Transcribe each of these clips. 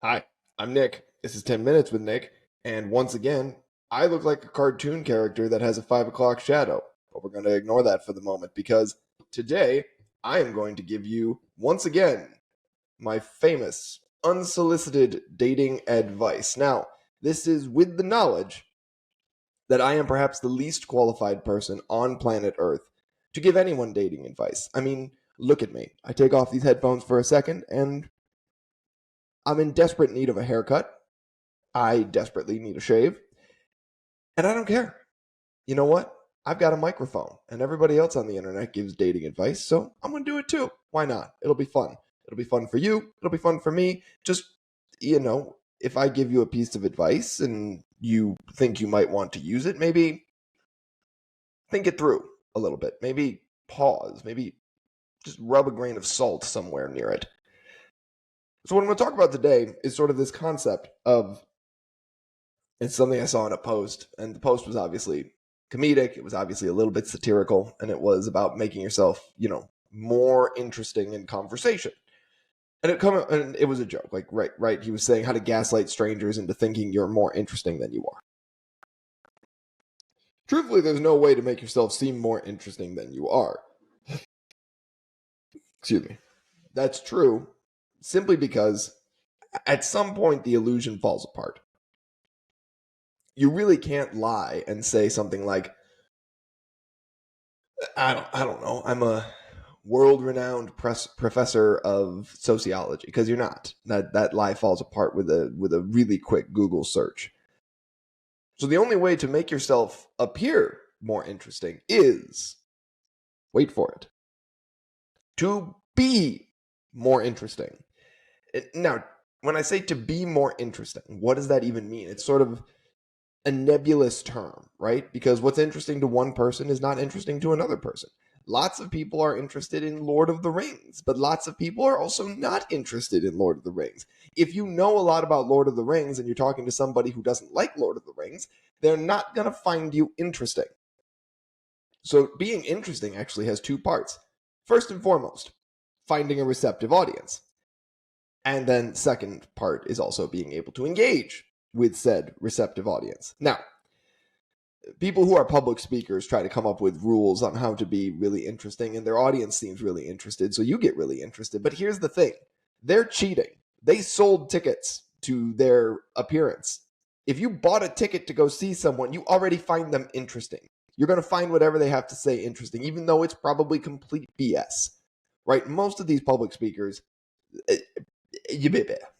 Hi, I'm Nick. This is 10 Minutes with Nick, and once again, I look like a cartoon character that has a 5 o'clock shadow. But we're going to ignore that for the moment because today I am going to give you, once again, my famous unsolicited dating advice. Now, this is with the knowledge that I am perhaps the least qualified person on planet Earth to give anyone dating advice. I mean, look at me. I take off these headphones for a second and I'm in desperate need of a haircut. I desperately need a shave. And I don't care. You know what? I've got a microphone, and everybody else on the internet gives dating advice, so I'm going to do it too. Why not? It'll be fun. It'll be fun for you. It'll be fun for me. Just, if I give you a piece of advice and you think you might want to use it, maybe think it through a little bit. Maybe pause. Maybe just rub a grain of salt somewhere near it. So what I'm going to talk about today is sort of this concept of, it's something I saw in a post, and the post was obviously comedic. It was obviously a little bit satirical, and it was about making yourself, more interesting in conversation. And it was a joke, like right. He was saying how to gaslight strangers into thinking you're more interesting than you are. Truthfully, there's no way to make yourself seem more interesting than you are. Excuse me. That's true, simply because at some point the illusion falls apart. You really can't lie and say something like, I don't know, I'm a world-renowned professor of sociology, because you're not. That lie falls apart with a really quick Google search. So the only way to make yourself appear more interesting is, wait for it, to be more interesting. Now, when I say to be more interesting, what does that even mean? It's sort of a nebulous term, right? Because what's interesting to one person is not interesting to another person. Lots of people are interested in Lord of the Rings, but lots of people are also not interested in Lord of the Rings. If you know a lot about Lord of the Rings and you're talking to somebody who doesn't like Lord of the Rings, they're not going to find you interesting. So being interesting actually has two parts. First and foremost, finding a receptive audience. And then second part is also being able to engage with said receptive audience. Now, people who are public speakers try to come up with rules on how to be really interesting, and their audience seems really interested, so you get really interested. But here's the thing. They're cheating. They sold tickets to their appearance. If you bought a ticket to go see someone, you already find them interesting. You're going to find whatever they have to say interesting, even though it's probably complete BS. Right? Most of these public speakers,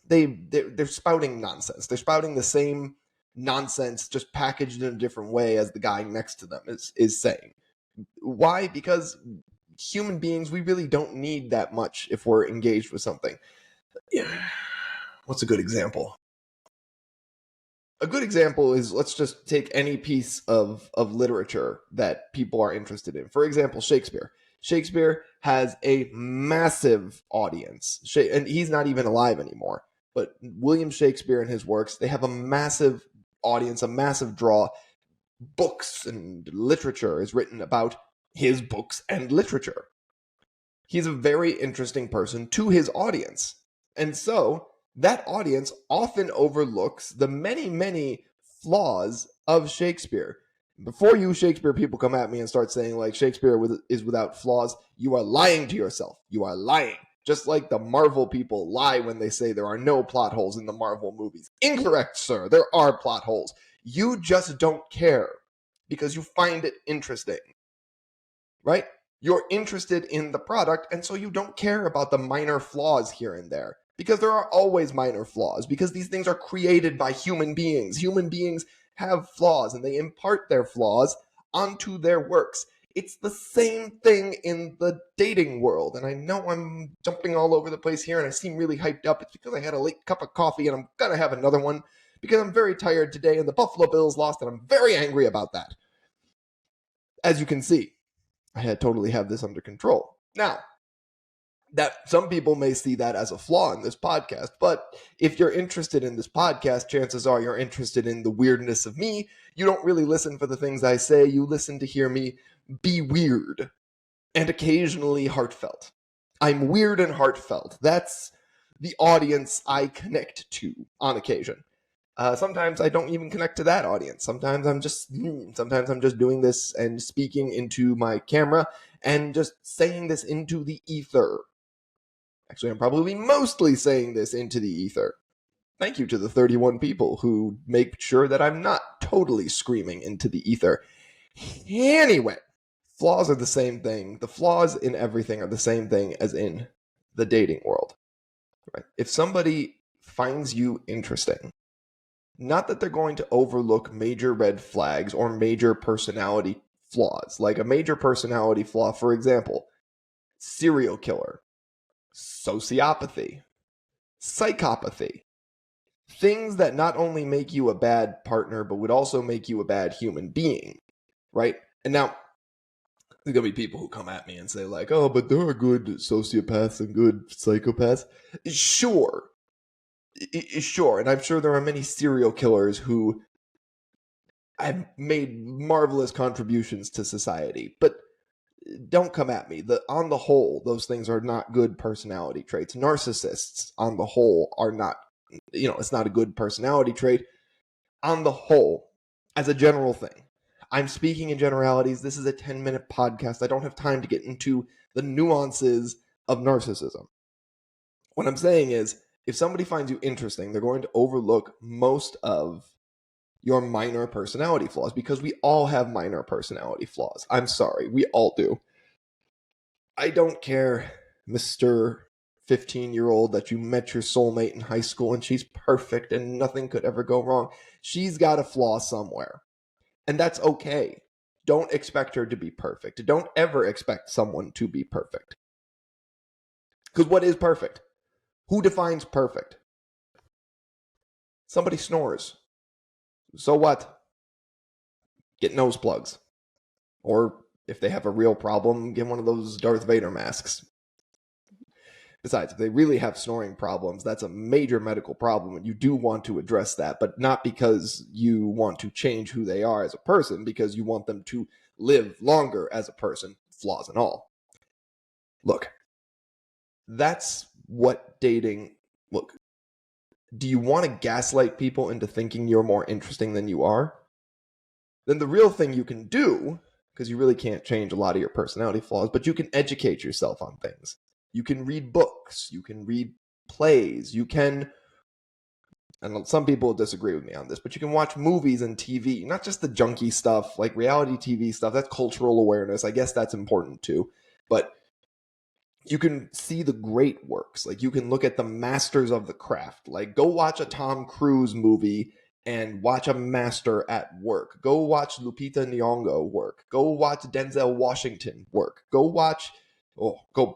they're spouting nonsense. They're spouting the same nonsense, just packaged in a different way as the guy next to them is saying. Why? Because human beings, we really don't need that much if we're engaged with something. Yeah. What's a good example? A good example is, let's just take any piece of literature that people are interested in. For example, Shakespeare. Shakespeare has a massive audience, and he's not even alive anymore. But William Shakespeare and his works, they have a massive audience, a massive draw. Books and literature is written about his books and literature. He's a very interesting person to his audience. And so that audience often overlooks the many, many flaws of Shakespeare. Before you Shakespeare people come at me and start saying like Shakespeare is without flaws, you are lying to yourself. You are lying. Just like the Marvel people lie when they say there are no plot holes in the Marvel movies. Incorrect, sir. There are plot holes. You just don't care because you find it interesting, right? You're interested in the product, and so you don't care about the minor flaws here and there, because there are always minor flaws, because these things are created by human beings. Human beings have flaws, and they impart their flaws onto their works. It's the same thing in the dating world, and I know I'm jumping all over the place here, and I seem really hyped up. It's because I had a late cup of coffee, and I'm going to have another one, because I'm very tired today, and the Buffalo Bills lost, and I'm very angry about that. As you can see, I totally have this under control. Now, that some people may see that as a flaw in this podcast, but if you're interested in this podcast, chances are you're interested in the weirdness of me. You don't really listen for the things I say. You listen to hear me be weird and occasionally heartfelt. I'm weird and heartfelt. That's the audience I connect to on occasion. Sometimes I don't even connect to that audience. Sometimes I'm just doing this and speaking into my camera and just saying this into the ether. Actually, I'm probably mostly saying this into the ether. Thank you to the 31 people who make sure that I'm not totally screaming into the ether. Anyway, flaws are the same thing. The flaws in everything are the same thing as in the dating world. Right? If somebody finds you interesting, not that they're going to overlook major red flags or major personality flaws. Like a major personality flaw, for example, serial killer, sociopathy, psychopathy. Things that not only make you a bad partner, but would also make you a bad human being, right? And now, there's going to be people who come at me and say like, oh, but there are good sociopaths and good psychopaths. Sure. Sure. And I'm sure there are many serial killers who have made marvelous contributions to society. But don't come at me. On the whole, those things are not good personality traits. Narcissists, on the whole, are not, it's not a good personality trait. On the whole, as a general thing, I'm speaking in generalities. This is a 10-minute podcast. I don't have time to get into the nuances of narcissism. What I'm saying is, if somebody finds you interesting, they're going to overlook most of your minor personality flaws, because we all have minor personality flaws. I'm sorry, we all do. I don't care, Mr. 15-year-old, that you met your soulmate in high school and she's perfect and nothing could ever go wrong. She's got a flaw somewhere. And that's okay. Don't expect her to be perfect. Don't ever expect someone to be perfect. Because what is perfect? Who defines perfect? Somebody snores. So what? Get nose plugs. Or if they have a real problem, get one of those Darth Vader masks. Besides, if they really have snoring problems, that's a major medical problem, and you do want to address that, but not because you want to change who they are as a person, because you want them to live longer as a person, flaws and all. Look, that's what dating... Look, do you want to gaslight people into thinking you're more interesting than you are? Then the real thing you can do, because you really can't change a lot of your personality flaws, but you can educate yourself on things. You can read books, you can read plays, you can, and some people disagree with me on this, but you can watch movies and TV, not just the junky stuff, like reality TV stuff. That's cultural awareness. I guess that's important too. But you can see the great works. Like you can look at the masters of the craft. Like go watch a Tom Cruise movie and watch a master at work. Go watch Lupita Nyong'o work. Go watch Denzel Washington work. Go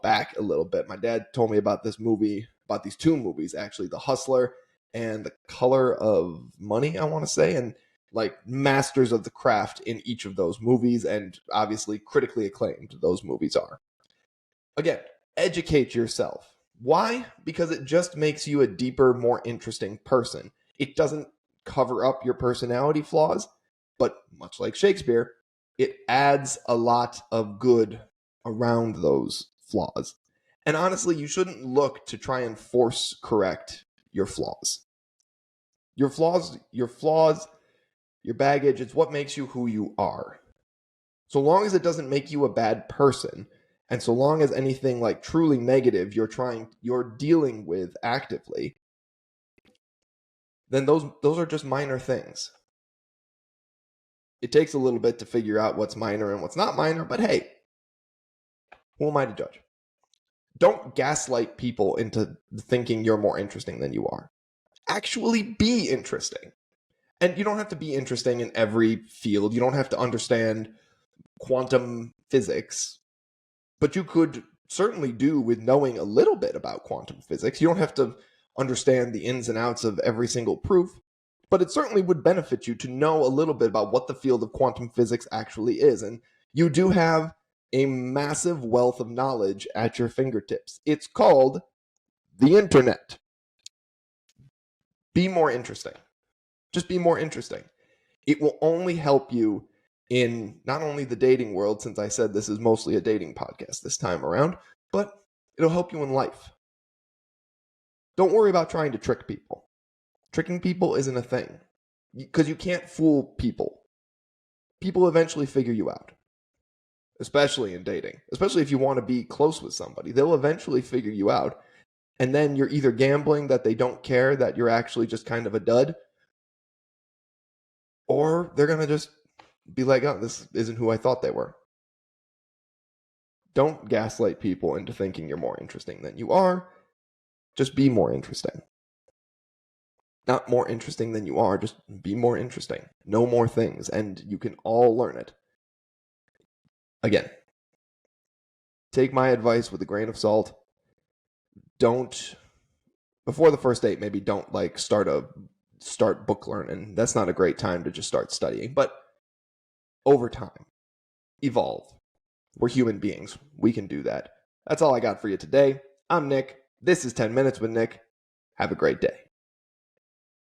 back a little bit. My dad told me about this movie, about these two movies, actually, The Hustler and The Color of Money, I want to say, and like masters of the craft in each of those movies, and obviously critically acclaimed those movies are. Again, educate yourself. Why? Because it just makes you a deeper, more interesting person. It doesn't cover up your personality flaws, but much like Shakespeare, it adds a lot of good around those flaws. And honestly, you shouldn't look to try and force correct your flaws. Your flaws, your baggage, it's what makes you who you are. So long as it doesn't make you a bad person, and so long as anything like truly negative you're dealing with actively, then those are just minor things. It takes a little bit to figure out what's minor and what's not minor, but hey, who am I to judge? Don't gaslight people into thinking you're more interesting than you are. Actually be interesting. And you don't have to be interesting in every field. You don't have to understand quantum physics, but you could certainly do with knowing a little bit about quantum physics. You don't have to understand the ins and outs of every single proof, but it certainly would benefit you to know a little bit about what the field of quantum physics actually is. And you do have a massive wealth of knowledge at your fingertips. It's called the internet. Be more interesting. Just be more interesting. It will only help you in not only the dating world, since I said this is mostly a dating podcast this time around, but it'll help you in life. Don't worry about trying to trick people. Tricking people isn't a thing because you can't fool people. People eventually figure you out, especially in dating, especially if you want to be close with somebody. They'll eventually figure you out. And then you're either gambling that they don't care that you're actually just kind of a dud, or they're going to just be like, oh, this isn't who I thought they were. Don't gaslight people into thinking you're more interesting than you are. Just be more interesting. Not more interesting than you are, just be more interesting. Know more things, and you can all learn it. Again, take my advice with a grain of salt. Don't, before the first date, maybe don't like start book learning. That's not a great time to just start studying. But over time, evolve. We're human beings. We can do that. That's all I got for you today. I'm Nick. This is 10 Minutes with Nick. Have a great day.